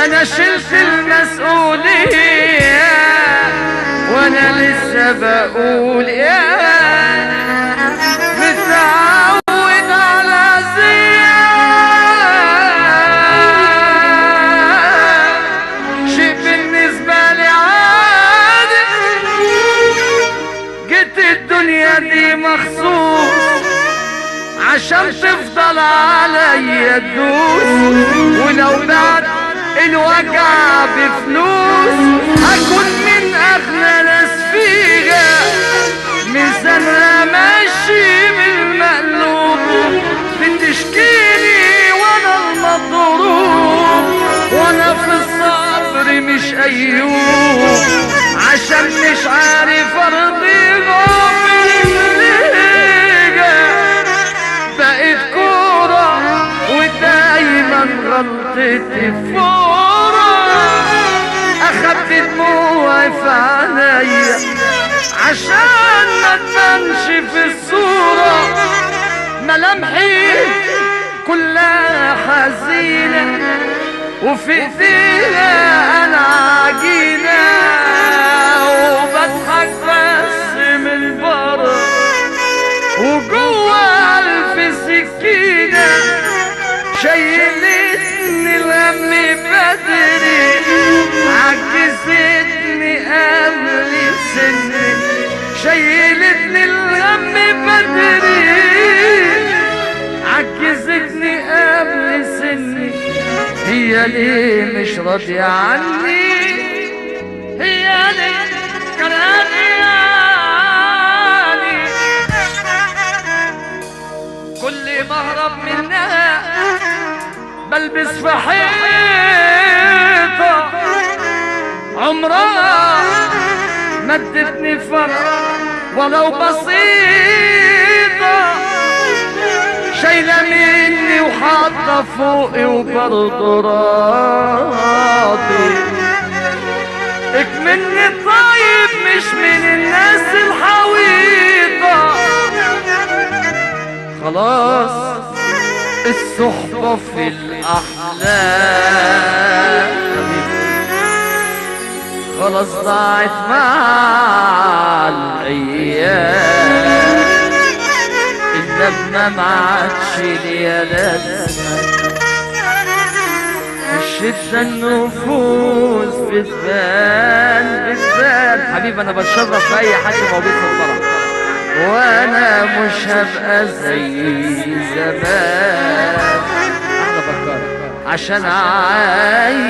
انا شلت المسؤولية وانا لسه بقول يا متعود على زياد، شيء بالنسبة لي عادي. جيت الدنيا دي مخصوص عشان تفضل عليا تدوس، ولو بعد الوجع بفلوس هكون من اغنى ناس فيها. ميزانها ماشي بالمقلوب، بتشكيلي وانا المضروب، وانا في الصبر مش ايوب، عشان مش عارف ارضيهم. بقيت كورة ودايما غلطتي فورة، اخدت دموعي في عينيا عشان ما تبانش في الصورة. ملامحي كلها حزينة وفي ايديها انا عجينة، وبضحك بس من بره وجوه الف سكينة. شيلتني الهم بدري، عجزتني قبل سني. شيلتني الهم بدري، عجزتني قبل سني. هي ليه مش راضية عني؟ هي ليه كرهاني؟ كل ما اهرب منها بلبس في حيطة، عمرها ما ادتني فرح ولو بسيطة. شايلة مني وحاطة فوقي وبرضه راضي. اكملني طيب مش من الناس الحويطة. خلاص الصحبة في الأحلام خلاص ضاعت مع الأيام. النبنة ما عادش ليا لازمة، الشدة النفوس بتبان. حبيبي أنا بتشرف بأي حد موجود في الفرح، وانا مش هبقى زي زمان. احلى فكار عشان عايز